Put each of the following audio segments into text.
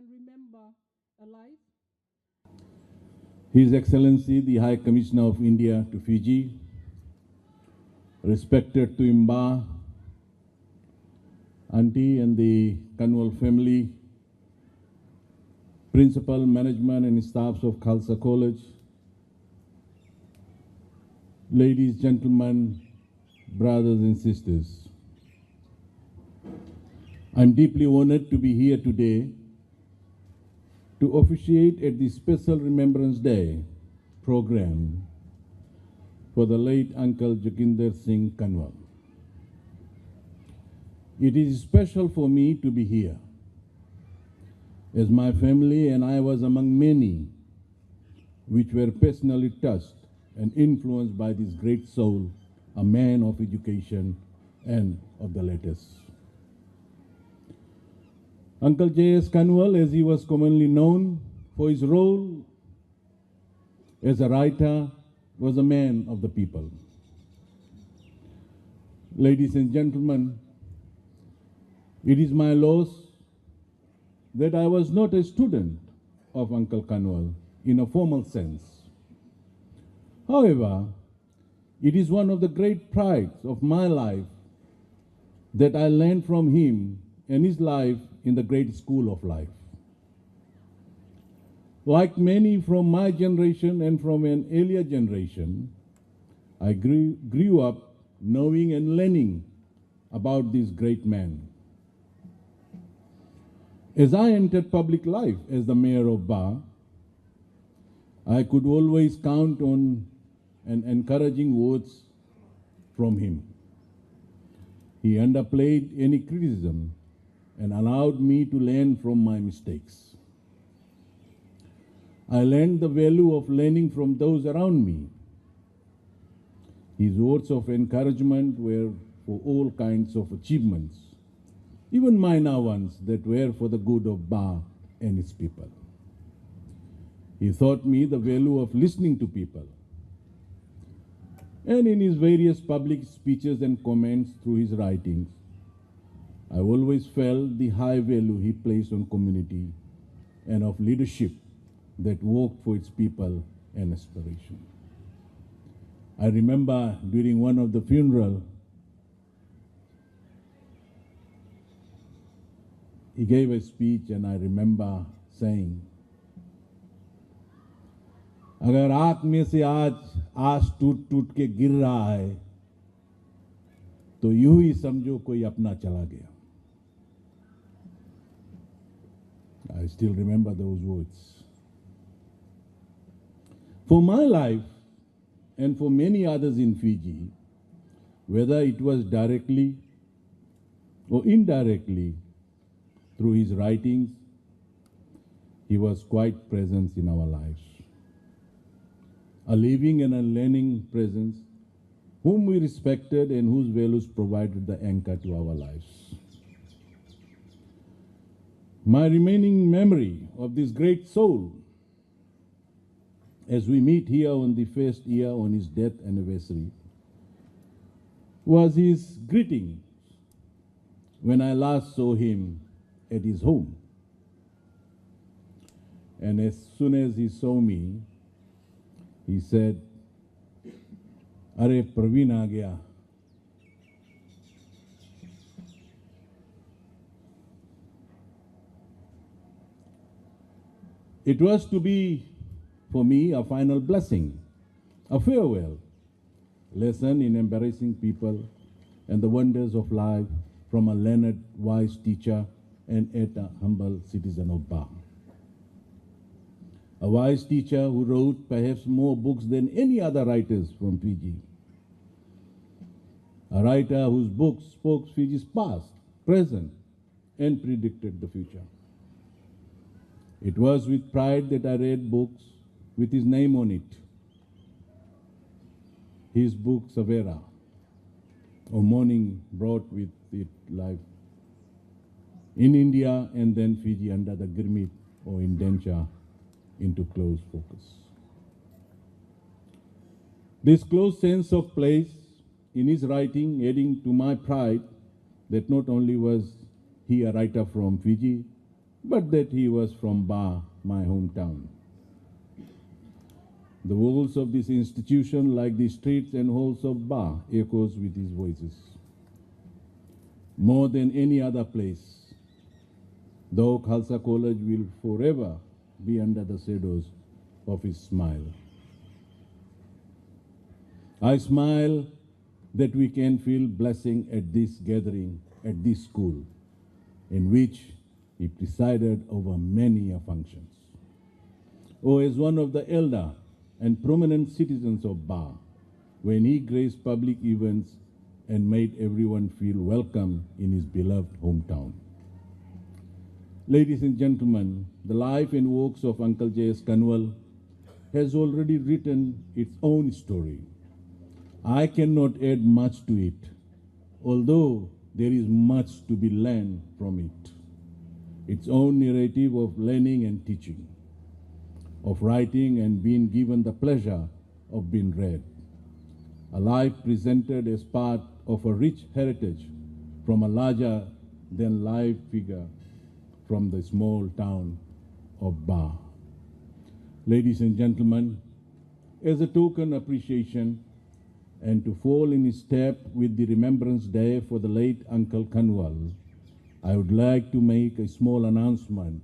and remember a life. His Excellency, the High Commissioner of India to Fiji, respected to Imba, Auntie and the Kanwal family, principal, management and staffs of Khalsa College, ladies, gentlemen, brothers and sisters. I'm deeply honored to be here today to officiate at the special Remembrance Day program for the late Uncle Jogindar Singh Kanwal. It is special for me to be here, as my family and I was among many which were personally touched and influenced by this great soul, a man of education and of the letters. Uncle J.S. Kanwal, as he was commonly known for his role as a writer, was a man of the people. Ladies and gentlemen, it is my loss that I was not a student of Uncle Kanwal in a formal sense. However, it is one of the great prides of my life that I learned from him and his life in the great school of life. Like many from my generation and from an earlier generation, I grew up knowing and learning about this great man. As I entered public life as the mayor of Ba, I could always count on an encouraging words from him. He underplayed any criticism and allowed me to learn from my mistakes. I learned the value of learning from those around me. His words of encouragement were for all kinds of achievements, even minor ones that were for the good of Ba and its people. He taught me the value of listening to people. And in his various public speeches and comments through his writings, I always felt the high value he placed on community and of leadership that worked for its people and aspiration. I remember during one of the funerals, he gave a speech and I remember saying, अगर आँख में से आज आस टूट टूट के गिर रहा है तो यूं ही समझो कोई अपना चला गया. I still remember those words. For my life and for many others in Fiji, whether it was directly or indirectly through his writings, he was quite present in our lives. A living and a learning presence, whom we respected and whose values provided the anchor to our lives. My remaining memory of this great soul, as we meet here on the first year on his death anniversary, was his greeting when I last saw him at his home. And as soon as he saw me, he said, "Arey Parveen aa gaya." It was to be, for me, a final blessing, a farewell lesson in embracing people and the wonders of life from a learned, wise teacher and yet a humble citizen of Ba. A wise teacher who wrote perhaps more books than any other writers from Fiji. A writer whose books spoke Fiji's past, present, and predicted the future. It was with pride that I read books with his name on it. His book, Savera, or Morning, brought with it life in India and then Fiji under the Gurmit or indenture into close focus. This close sense of place in his writing adding to my pride that not only was he a writer from Fiji, but that he was from Ba, my hometown. The walls of this institution, like the streets and halls of Ba, echoes with his voices. More than any other place, though Khalsa College will forever be under the shadows of his smile. I smile that we can feel blessing at this gathering, at this school, in which he presided over many functions. Oh, as one of the elder and prominent citizens of Ba, when he graced public events and made everyone feel welcome in his beloved hometown. Ladies and gentlemen, the life and works of Uncle J.S. Kanwal has already written its own story. I cannot add much to it, although there is much to be learned from it. Its own narrative of learning and teaching, of writing and being given the pleasure of being read. A life presented as part of a rich heritage from a larger than life figure from the small town of Ba. Ladies and gentlemen, as a token appreciation and to fall in step with the Remembrance Day for the late Uncle Kanwal, I would like to make a small announcement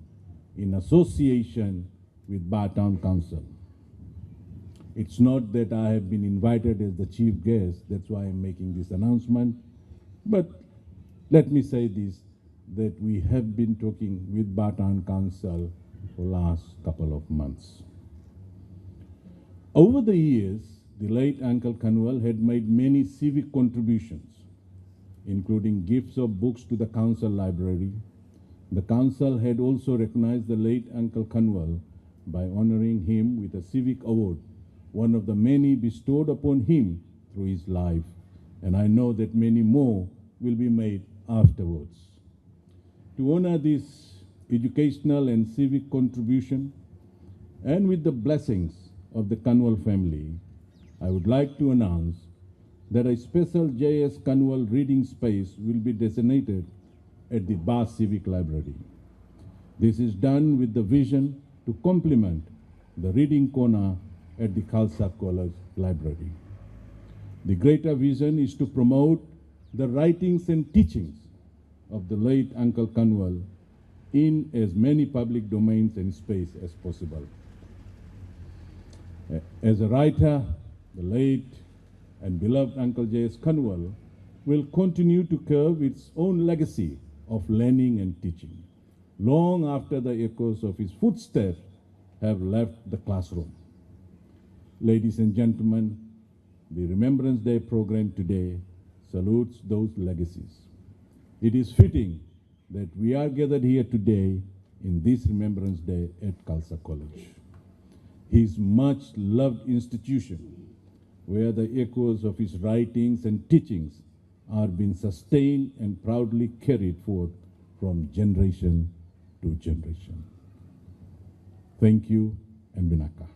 in association with Ba Town Council. It's not that I have been invited as the chief guest, that's why I'm making this announcement, but let me say this, that we have been talking with Ba Town Council for the last couple of months. Over the years, the late Uncle Kanwal had made many civic contributions, including gifts of books to the council library. The council had also recognized the late Uncle Kanwal by honoring him with a civic award, one of the many bestowed upon him through his life, and I know that many more will be made afterwards. To honor this educational and civic contribution, and with the blessings of the Kanwal family, I would like to announce that a special J.S. Kanwal reading space will be designated at the Ba Civic Library. This is done with the vision to complement the reading corner at the Khalsa College Library. The greater vision is to promote the writings and teachings of the late Uncle Kanwal in as many public domains and space as possible. As a writer, the late and beloved Uncle J.S. Kanwal will continue to carve its own legacy of learning and teaching, long after the echoes of his footsteps have left the classroom. Ladies and gentlemen, the Remembrance Day program today salutes those legacies. It is fitting that we are gathered here today in this Remembrance Day at Khalsa College, his much-loved institution, where the echoes of his writings and teachings are being sustained and proudly carried forth from generation to generation. Thank you, and Binaka.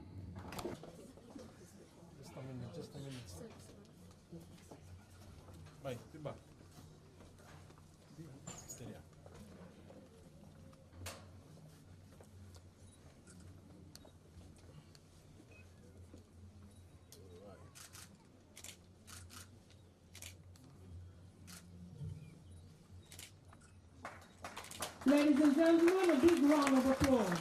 Just a minute. Bye. Goodbye. Ladies and gentlemen, a big round of applause.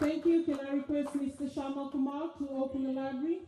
Thank you. Can I request Mr. Kumar to open the library?